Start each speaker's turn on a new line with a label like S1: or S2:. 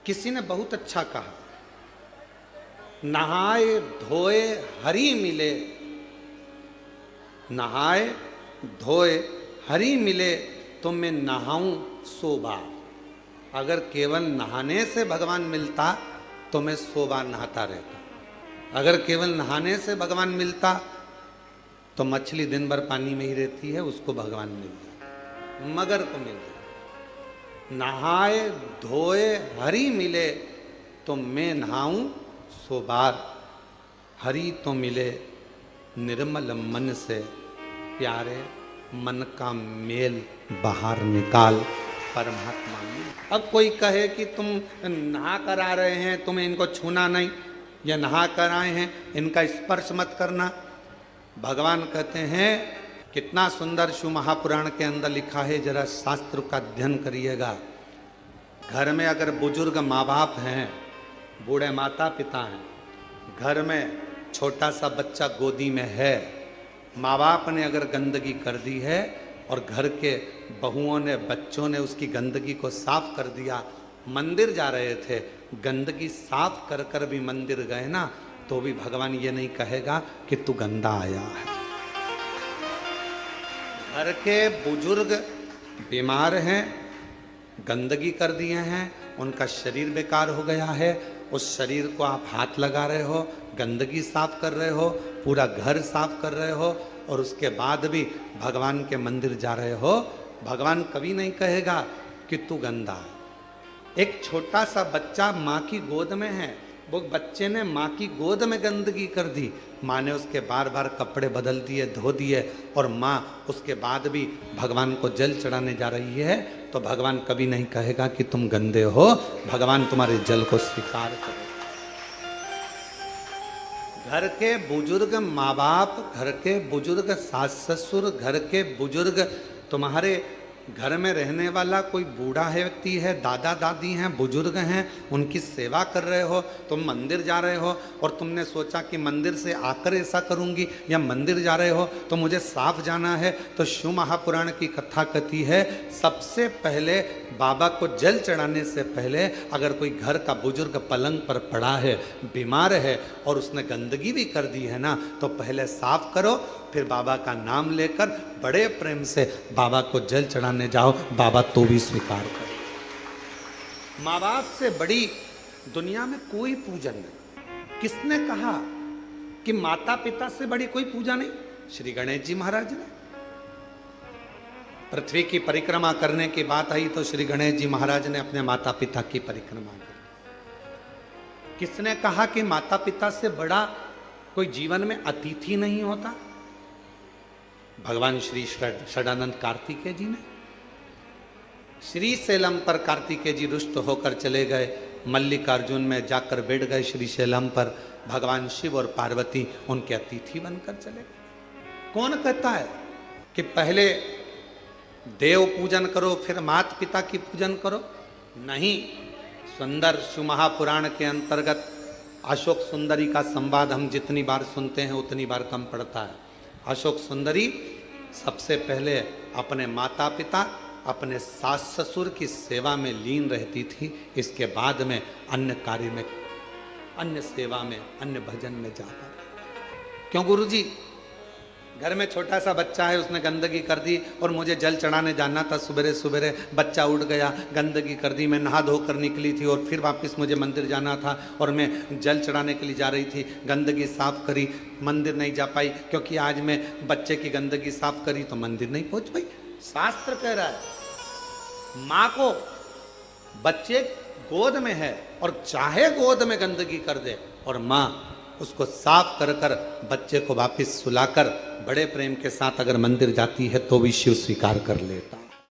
S1: किसी ने बहुत अच्छा कहा, नहाए धोए हरि मिले, नहाए धोए हरि मिले तो मैं नहाऊं 100 बार। अगर केवल नहाने से भगवान मिलता तो मैं 100 बार नहाता रहता। अगर केवल नहाने से भगवान मिलता तो मछली दिन भर पानी में ही रहती है, उसको भगवान मिल जाए, मगर को मिल जाए। नहाए धोए हरि मिले तो मैं नहाऊं 100 बार। हरि तो मिले निर्मल मन से, प्यारे मन का मेल बाहर निकाल परमात्मा में। अब कोई कहे कि तुम नहा कर आ रहे हैं, तुम्हें इनको छूना नहीं, या नहा कर आए हैं इनका स्पर्श मत करना। भगवान कहते हैं, कितना सुंदर शिव महापुराण के अंदर लिखा है, जरा शास्त्र का अध्ययन करिएगा। घर में अगर बुजुर्ग माँ बाप हैं, बूढ़े माता पिता हैं, घर में छोटा सा बच्चा गोदी में है, माँ बाप ने अगर गंदगी कर दी है और घर के बहुओं ने बच्चों ने उसकी गंदगी को साफ कर दिया, मंदिर जा रहे थे, गंदगी साफ कर कर भी मंदिर गए ना, तो भी भगवान ये नहीं कहेगा कि तू गंदा आया है। घर के बुजुर्ग बीमार हैं, गंदगी कर दिए हैं, उनका शरीर बेकार हो गया है, उस शरीर को आप हाथ लगा रहे हो, गंदगी साफ कर रहे हो, पूरा घर साफ कर रहे हो, और उसके बाद भी भगवान के मंदिर जा रहे हो, भगवान कभी नहीं कहेगा कि तू गंदा है। एक छोटा सा बच्चा माँ की गोद में है, वो बच्चे ने माँ की गोद में गंदगी कर दी, माँ ने उसके बार बार कपड़े बदल दिए, धो दिए, और माँ उसके बाद भी भगवान को जल चढ़ाने जा रही है, तो भगवान कभी नहीं कहेगा कि तुम गंदे हो, भगवान तुम्हारे जल को स्वीकार करो। घर के बुजुर्ग माँ बाप, घर के बुजुर्ग सास ससुर, घर के बुजुर्ग, तुम्हारे घर में रहने वाला कोई बूढ़ा है व्यक्ति है, दादा दादी हैं, बुजुर्ग हैं, उनकी सेवा कर रहे हो, तुम मंदिर जा रहे हो और तुमने सोचा कि मंदिर से आकर ऐसा करूंगी, या मंदिर जा रहे हो तो मुझे साफ जाना है, तो शिव महापुराण की कथा कहती है, सबसे पहले बाबा को जल चढ़ाने से पहले अगर कोई घर का बुजुर्ग पलंग पर पड़ा है, बीमार है, और उसने गंदगी भी कर दी है ना, तो पहले साफ करो, फिर बाबा का नाम लेकर बड़े प्रेम से बाबा को जल चढ़ाने जाओ, बाबा तो भी स्वीकार करो। माँ बाप से बड़ी दुनिया में कोई पूजन नहीं। किसने कहा कि माता पिता से बड़ी कोई पूजा नहीं? श्री गणेश जी महाराज ने। पृथ्वी की परिक्रमा करने की बात आई तो श्री गणेश जी महाराज ने अपने माता पिता की परिक्रमा की। किसने कहा कि माता पिता से बड़ा कोई जीवन में अतिथि नहीं होता? भगवान श्री षडानंद कार्तिकेय जी ने। श्री शैलम पर कार्तिकेय जी रुष्ट होकर चले गए, मल्लिकार्जुन में जाकर बैठ गए श्री शैलम पर, भगवान शिव और पार्वती उनके अतिथि बनकर चले गए। कौन कहता है कि पहले देव पूजन करो फिर माता पिता की पूजन करो? नहीं। सुंदर शिव महापुराण के अंतर्गत अशोक सुंदरी का संवाद हम जितनी बार सुनते हैं उतनी बार कम पड़ता है। अशोक सुंदरी सबसे पहले अपने माता पिता, अपने सास ससुर की सेवा में लीन रहती थी, इसके बाद में अन्य कार्य में, अन्य सेवा में, अन्य भजन में जाता। क्यों गुरुजी? घर में छोटा सा बच्चा है, उसने गंदगी कर दी और मुझे जल चढ़ाने जाना था, सुबह सुबह बच्चा उठ गया, गंदगी कर दी, मैं नहा धोकर निकली थी और फिर वापस मुझे मंदिर जाना था और मैं जल चढ़ाने के लिए जा रही थी, गंदगी साफ करी, मंदिर नहीं जा पाई क्योंकि आज मैं बच्चे की गंदगी साफ करी तो मंदिर नहीं पहुंच पाई। शास्त्र कह रहा है माँ को बच्चे गोद में है और चाहे गोद में गंदगी कर दे और माँ उसको साफ कर कर बच्चे को वापस सुलाकर बड़े प्रेम के साथ अगर मंदिर जाती है तो भी शिव स्वीकार कर लेता।